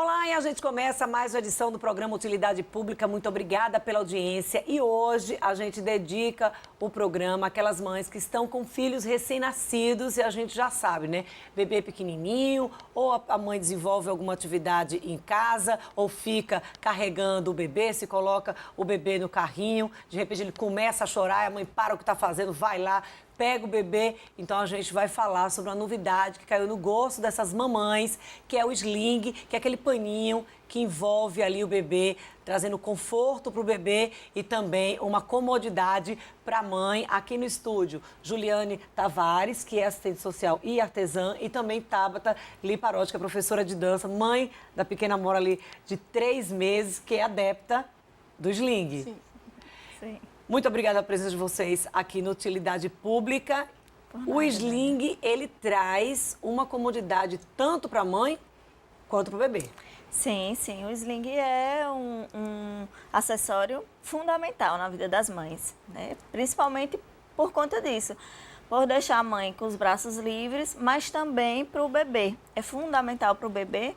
Olá, e a gente começa mais uma edição do programa Utilidade Pública. Muito obrigada pela audiência. E hoje a gente dedica o programa àquelas mães que estão com filhos recém-nascidos e a gente já sabe, né? Bebê pequenininho, ou a mãe desenvolve alguma atividade em casa, ou fica carregando o bebê, se coloca o bebê no carrinho, de repente ele começa a chorar, a mãe para o que está fazendo, vai lá, pega o bebê. Então a gente vai falar sobre uma novidade que caiu no gosto dessas mamães, que é o sling, que é aquele paninho que envolve ali o bebê, trazendo conforto para o bebê e também uma comodidade para a mãe. Aqui no estúdio, Juliane Tavares, que é assistente social e artesã, e também Tabata Liparotti, que é professora de dança, mãe da pequena Amora ali de 3 meses, que é adepta do sling. Sim. Sim. Muito obrigada pela presença de vocês aqui no Utilidade Pública. O sling, ele traz uma comodidade tanto para a mãe quanto para o bebê. Sim, sim. O sling é um acessório fundamental na vida das mães, né? Principalmente por conta disso. Por deixar a mãe com os braços livres, mas também para o bebê. É fundamental para o bebê,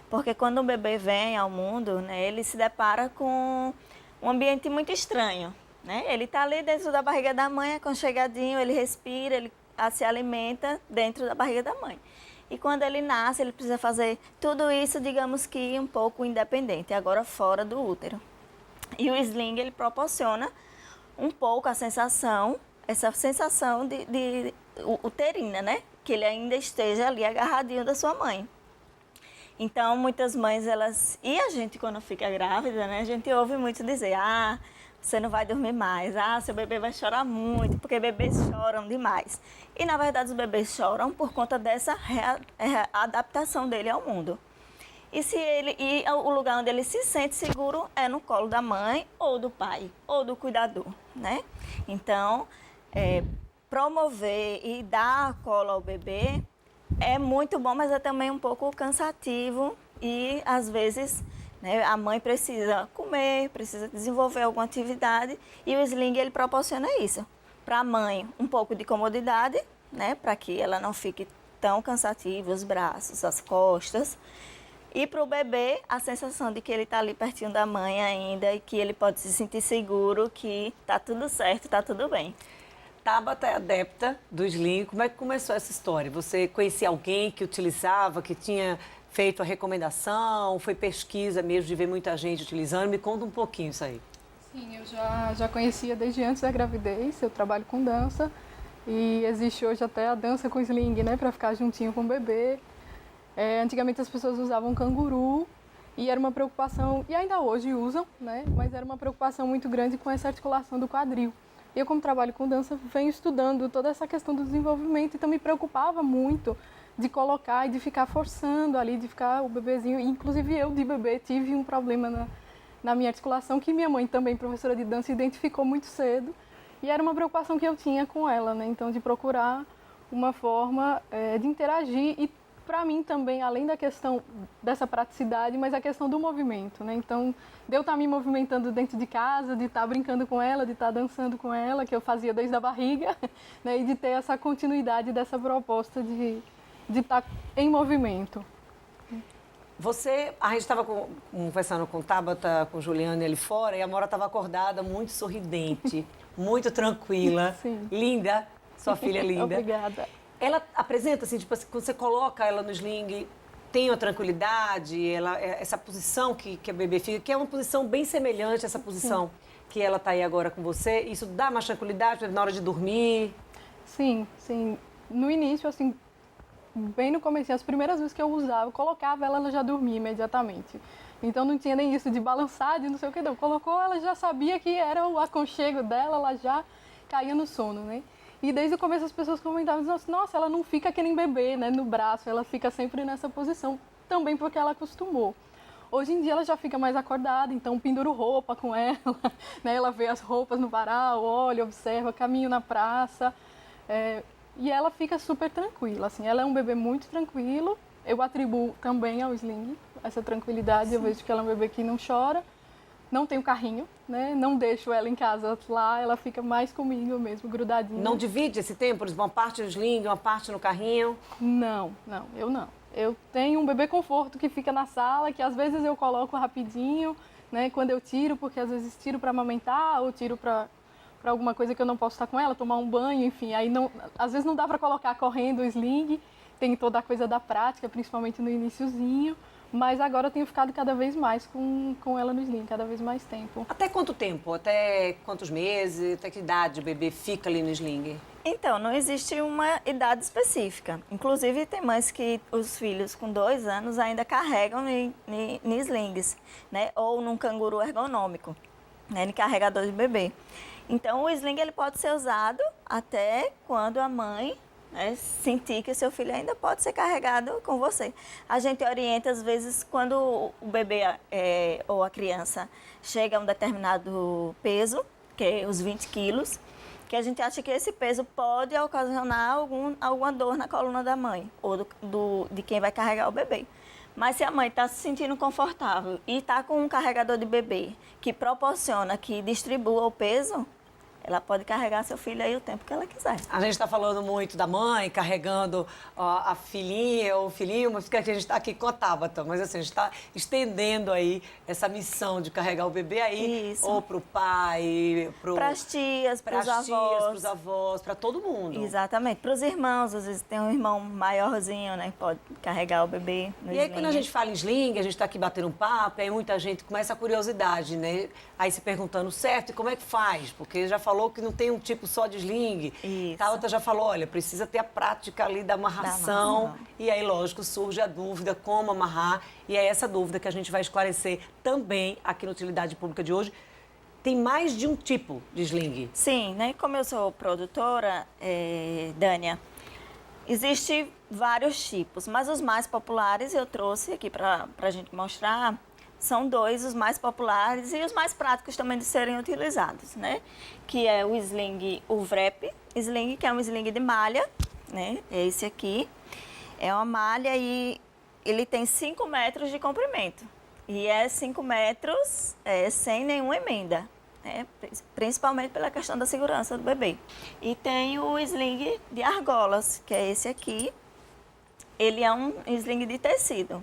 porque quando o bebê vem ao mundo, né, ele se depara com um ambiente muito estranho. Né? Ele está ali dentro da barriga da mãe, aconchegadinho, ele respira, ele se alimenta dentro da barriga da mãe. E quando ele nasce, ele precisa fazer tudo isso, digamos que um pouco independente, agora fora do útero. E o sling, ele proporciona um pouco a sensação, essa sensação de uterina, né? Que ele ainda esteja ali agarradinho da sua mãe. Então, muitas mães, e a gente quando fica grávida, né? A gente ouve muito dizer, você não vai dormir mais, seu bebê vai chorar muito, porque bebês choram demais. E, na verdade, os bebês choram por conta dessa adaptação dele ao mundo. E o lugar onde ele se sente seguro é no colo da mãe, ou do pai, ou do cuidador, né? Então, promover e dar colo ao bebê é muito bom, mas é também um pouco cansativo e, às vezes, né, a mãe precisa comer, precisa desenvolver alguma atividade e o sling, ele proporciona isso. Para a mãe, um pouco de comodidade, né, para que ela não fique tão cansativa, os braços, as costas. E para o bebê, a sensação de que ele está ali pertinho da mãe ainda e que ele pode se sentir seguro, que está tudo certo, está tudo bem. Tabata é adepta do sling. Como é que começou essa história? Você conhecia alguém que utilizava, que tinha feito a recomendação? Foi pesquisa mesmo de ver muita gente utilizando? Me conta um pouquinho isso aí. Sim, eu já conhecia desde antes da gravidez, eu trabalho com dança e existe hoje até a dança com sling, né, para ficar juntinho com o bebê. Antigamente as pessoas usavam canguru e era uma preocupação, e ainda hoje usam, né, mas era uma preocupação muito grande com essa articulação do quadril. E eu, como trabalho com dança, venho estudando toda essa questão do desenvolvimento, então me preocupava muito de colocar e de ficar forçando ali, de ficar o bebezinho. Inclusive eu, de bebê, tive um problema na minha articulação, que minha mãe, também professora de dança, identificou muito cedo. E era uma preocupação que eu tinha com ela, né? Então, de procurar uma forma de interagir e, para mim também, além da questão dessa praticidade, mas a questão do movimento, né? Então, de eu estar me movimentando dentro de casa, de estar brincando com ela, de estar dançando com ela, que eu fazia desde a barriga, né? E de ter essa continuidade dessa proposta de estar em movimento. A gente estava conversando com Tabata, com Juliane ali fora, e a Amora estava acordada, muito sorridente, muito tranquila. Sim. Linda, sua filha é linda. Obrigada. Ela apresenta, assim, tipo, quando você coloca ela no sling, tem uma tranquilidade, essa posição que a bebê fica, que é uma posição bem semelhante a essa posição Sim. que ela está aí agora com você, isso dá mais tranquilidade na hora de dormir? Sim, sim. No início, assim, bem no começo, as primeiras vezes que eu usava, eu colocava ela já dormia imediatamente. Então não tinha nem isso de balançar, de não sei o que, não. Colocou, ela já sabia que era o aconchego dela, ela já caía no sono, né? E desde o começo as pessoas comentavam, nossa, ela não fica que nem bebê, né, no braço, ela fica sempre nessa posição, também porque ela acostumou. Hoje em dia ela já fica mais acordada, então penduro roupa com ela, né, ela vê as roupas no varal, olha, observa, caminho na praça, e ela fica super tranquila, assim, ela é um bebê muito tranquilo, eu atribuo também ao sling essa tranquilidade. Sim. Eu vejo que ela é um bebê que não chora, não tem o carrinho, né? Não deixo ela em casa lá, ela fica mais comigo mesmo, grudadinha. Não divide esse tempo? Uma parte no sling, uma parte no carrinho? Não, eu não. eu tenho um bebê conforto que fica na sala, que às vezes eu coloco rapidinho, né, quando eu tiro, porque às vezes tiro para amamentar ou tiro para alguma coisa que eu não posso estar com ela, tomar um banho, enfim. Aí não, às vezes não dá para colocar correndo o sling, tem toda a coisa da prática, principalmente no iniciozinho. Mas agora eu tenho ficado cada vez mais com ela no sling, cada vez mais tempo. Até quanto tempo? Até quantos meses? Até que idade o bebê fica ali no sling? Então, não existe uma idade específica. Inclusive, tem mães que os filhos com 2 anos ainda carregam em slings, né? Ou num canguru ergonômico, né? Em carregador de bebê. Então, o sling ele pode ser usado até quando a mãe, né, sentir que o seu filho ainda pode ser carregado com você. A gente orienta, às vezes, quando o bebê ou a criança chega a um determinado peso, que é os 20 quilos, que a gente acha que esse peso pode ocasionar alguma dor na coluna da mãe ou de quem vai carregar o bebê. Mas se a mãe está se sentindo confortável e está com um carregador de bebê que proporciona, que distribua o peso, ela pode carregar seu filho aí o tempo que ela quiser. A gente está falando muito da mãe carregando a filhinha ou o filhinho, mas porque a gente está aqui com a Tabata. Mas assim, a gente está estendendo aí essa missão de carregar o bebê aí, Isso. ou para o pai, para as tias, para os avós, para todo mundo. Exatamente. Para os irmãos, às vezes tem um irmão maiorzinho, né, que pode carregar o bebê no E aí, sling. quando a gente fala em sling, a gente está aqui batendo um papo, aí muita gente começa a curiosidade, né? Aí se perguntando, certo, e como é que faz? Porque já falou que não tem um tipo só de sling. Isso. A outra já falou, olha, precisa ter a prática ali da amarração. E aí, lógico, surge a dúvida como amarrar. E é essa dúvida que a gente vai esclarecer também aqui no Utilidade Pública de hoje. Tem mais de um tipo de sling. Sim, né? Como eu sou produtora, Dânia, existe vários tipos, mas os mais populares eu trouxe aqui para a gente mostrar. São 2 os mais populares e os mais práticos também de serem utilizados, né? Que é o sling, o wrap sling, que é um sling de malha, né? É esse aqui. É uma malha e ele tem 5 metros de comprimento. E é 5 metros sem nenhuma emenda, né? Principalmente pela questão da segurança do bebê. E tem o sling de argolas, que é esse aqui. Ele é um sling de tecido.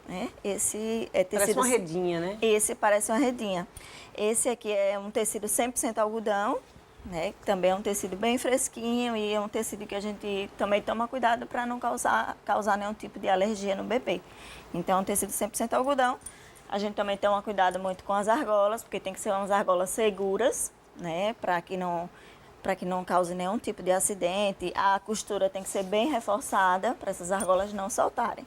Né? Esse é tecido, parece uma redinha, né? Esse parece uma redinha. Esse aqui é um tecido 100% algodão, né? Também é um tecido bem fresquinho e é um tecido que a gente também toma cuidado para não causar nenhum tipo de alergia no bebê. Então, é um tecido 100% algodão. A gente também toma cuidado muito com as argolas, porque tem que ser umas argolas seguras, né? Para que não cause nenhum tipo de acidente. A costura tem que ser bem reforçada para essas argolas não soltarem.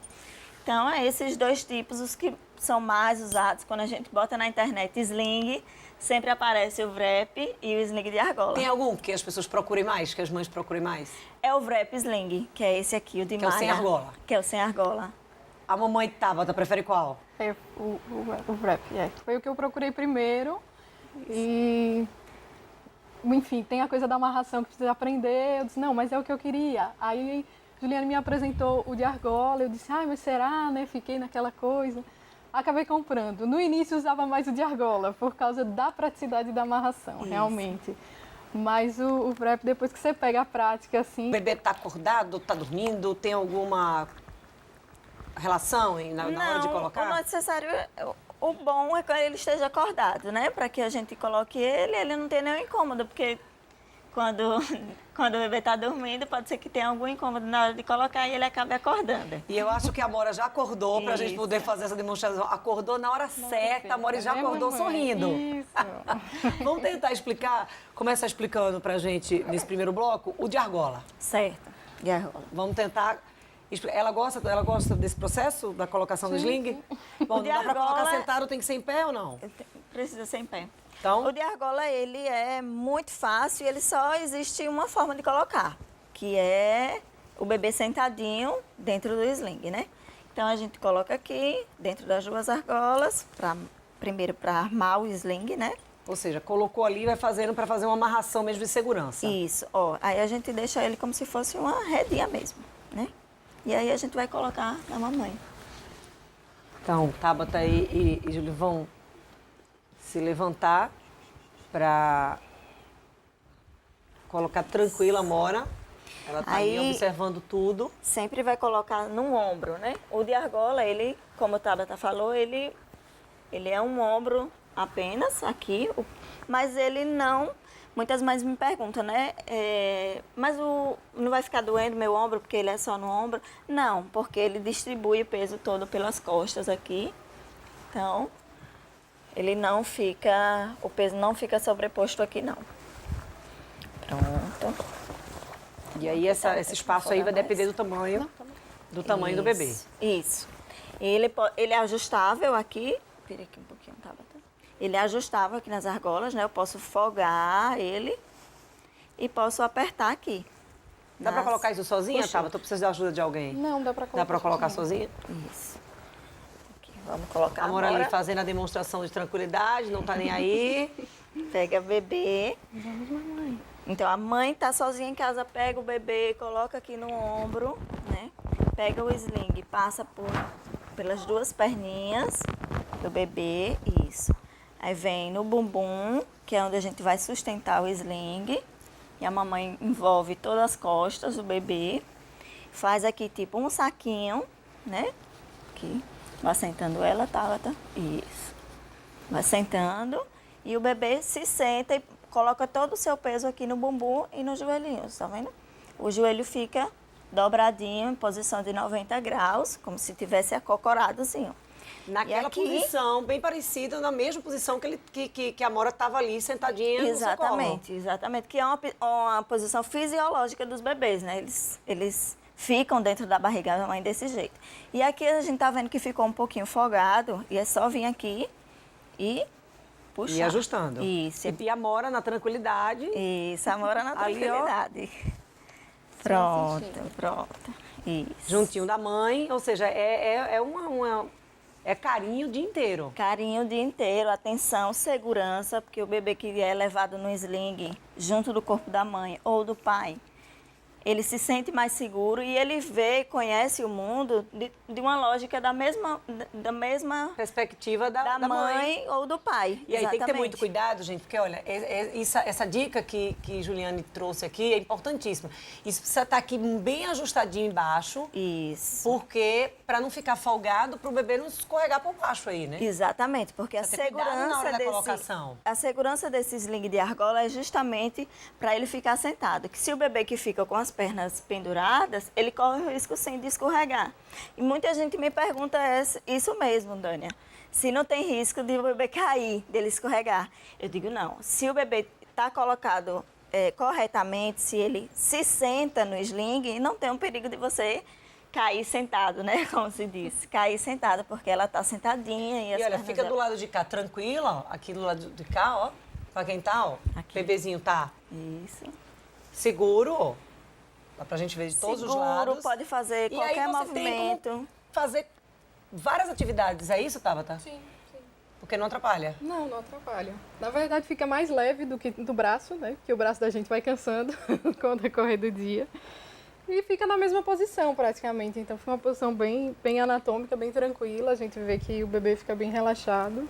Então, é esses 2 tipos os que são mais usados. Quando a gente bota na internet sling, sempre aparece o wrap e o sling de argola. Tem algum que as pessoas procurem mais, que as mães procurem mais? É o wrap sling, que é esse aqui, o de malha. Que é o sem argola. Que é o sem argola. A mamãe Tabata prefere qual? É o wrap, Foi o que eu procurei primeiro e... Enfim, tem a coisa da amarração que precisa aprender. Eu disse, não, mas é o que eu queria. Aí... Juliana me apresentou o de argola, eu disse, mas será, né? Fiquei naquela coisa. Acabei comprando. No início usava mais o de argola, por causa da praticidade da amarração, Isso. Realmente. Mas o wrap, depois que você pega a prática, assim... O bebê está acordado, está dormindo, tem alguma relação na hora de colocar? Não é necessário. O bom é que ele esteja acordado, né? Para que a gente coloque ele não tem nenhum incômodo, porque... Quando o bebê está dormindo, pode ser que tenha algum incômodo na hora de colocar e ele acabe acordando. E eu acho que a Amora já acordou para a gente poder fazer essa demonstração. Acordou na hora certa, a Amora já acordou sorrindo. Isso. Vamos tentar explicar, começa explicando para a gente, nesse primeiro bloco, o de argola. Certo, de argola. Vamos tentar... Ela gosta desse processo da colocação do sling? Bom, não dá para colocar sentado, tem que ser em pé ou não? Precisa ser em pé. Então... O de argola, ele é muito fácil e ele só existe uma forma de colocar, que é o bebê sentadinho dentro do sling, né? Então, a gente coloca aqui, dentro das 2 argolas, primeiro para armar o sling, né? Ou seja, colocou ali e vai fazendo para fazer uma amarração mesmo de segurança. Isso, ó. Aí a gente deixa ele como se fosse uma redinha mesmo, né? E aí a gente vai colocar na mamãe. Então, Tabata e Júlio vão se levantar para colocar tranquila a Amora. Ela tá aí observando tudo. Sempre vai colocar no ombro, né? O de argola, ele, como a Tabata falou, ele é um ombro apenas aqui, mas ele não... Muitas mães me perguntam, né? Mas não vai ficar doendo meu ombro porque ele é só no ombro? Não, porque ele distribui o peso todo pelas costas aqui. Então, ele não fica... O peso não fica sobreposto aqui, não. Pronto. E aí esse espaço aí vai depender do tamanho, do bebê. Isso. Ele é ajustável aqui. Espera aqui um pouquinho, tá? Ele é ajustável aqui nas argolas, né? Eu posso folgar ele e posso apertar aqui. Dá pra colocar isso sozinha, Tava? Tu precisa da ajuda de alguém? Não, dá pra colocar. Dá pra colocar sozinha? Isso. Aqui, vamos colocar A Amora agora. ali fazendo a demonstração de tranquilidade, não tá nem aí. Pega o bebê. Vamos, mamãe. Então, a mãe tá sozinha em casa, pega o bebê, coloca aqui no ombro, né? Pega o sling, passa pelas duas perninhas do bebê, isso. Aí vem no bumbum, que é onde a gente vai sustentar o sling. E a mamãe envolve todas as costas do bebê. Faz aqui tipo um saquinho, né? Aqui. Vai sentando ela, tá? Isso. Vai sentando. E o bebê se senta e coloca todo o seu peso aqui no bumbum e nos joelhinhos, tá vendo? O joelho fica dobradinho em posição de 90 graus, como se tivesse acocorado assim, ó. Naquela aqui, posição, bem parecida, na mesma posição que a Amora estava ali, sentadinha exatamente, no exatamente, que é uma posição fisiológica dos bebês, né? Eles ficam dentro da barriga da mãe desse jeito. E aqui a gente tá vendo que ficou um pouquinho folgado, e é só vir aqui e puxar. E ajustando. Isso. E a Amora na tranquilidade. Isso, a Amora na Ali, ó. tranquilidade. Pronto, pronto. Isso. Juntinho da mãe, ou seja, é carinho o dia inteiro. Carinho o dia inteiro, atenção, segurança, porque o bebê que é levado no sling junto do corpo da mãe ou do pai, ele se sente mais seguro e ele vê, conhece o mundo de uma lógica da mesma Perspectiva da mãe ou do pai. E aí tem que ter exatamente. muito cuidado, gente, porque, olha, essa dica que Juliane trouxe aqui é importantíssima. Isso precisa estar aqui bem ajustadinho embaixo. Isso. Porque, para não ficar folgado, para o bebê não escorregar por baixo aí, né? Exatamente, porque Precisa ter cuidado na hora da colocação. a segurança desse sling de argola é justamente para ele ficar sentado. Que se o bebê que fica com as pernas penduradas, ele corre o risco sim de escorregar. E muita gente me pergunta isso mesmo, Dânia. Se não tem risco de o bebê cair, dele escorregar. Eu digo não. Se o bebê está colocado corretamente, se ele se senta no sling, não tem um perigo de você cair sentado, né? Como se diz. Cair sentada, porque ela está sentadinha. E olha, fica do lado de cá tranquila, ó. Aqui do lado de cá, ó. Pra quem tá, ó. Aqui. Bebezinho tá Isso. seguro, ó. Dá pra gente ver de todos os lados. Pode fazer E qualquer aí você movimento. tem como fazer várias atividades, é isso, Tabata? Sim, sim. Porque não atrapalha. Não, não atrapalha. Na verdade, fica mais leve do que do braço, né? Porque o braço da gente vai cansando com o decorrer do dia. E fica na mesma posição, praticamente. Então, fica uma posição bem anatômica, bem tranquila. A gente vê que o bebê fica bem relaxado.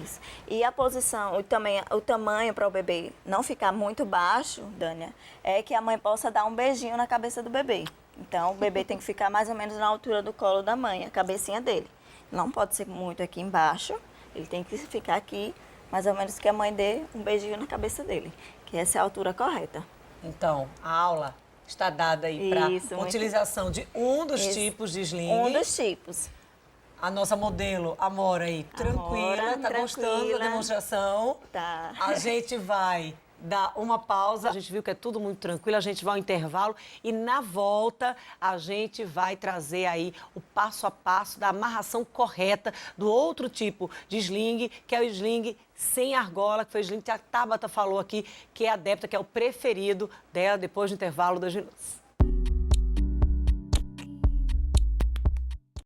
Isso. E a posição, o tamanho para o bebê não ficar muito baixo, Dânia, é que a mãe possa dar um beijinho na cabeça do bebê. Então, o bebê tem que ficar mais ou menos na altura do colo da mãe, a cabecinha dele. Não pode ser muito aqui embaixo, ele tem que ficar aqui, mais ou menos que a mãe dê um beijinho na cabeça dele, que essa é a altura correta. Então, a aula está dada aí para utilização de um dos tipos de sling. Um dos tipos. A nossa modelo, Amora aí, tranquila, tá gostando da demonstração. Tá. A gente vai dar uma pausa. A gente viu que é tudo muito tranquilo, a gente vai ao intervalo e na volta a gente vai trazer aí o passo a passo da amarração correta do outro tipo de sling, que é o sling sem argola, que foi o sling que a Tabata falou aqui, que é adepta, que é o preferido dela depois do intervalo 2 minutos.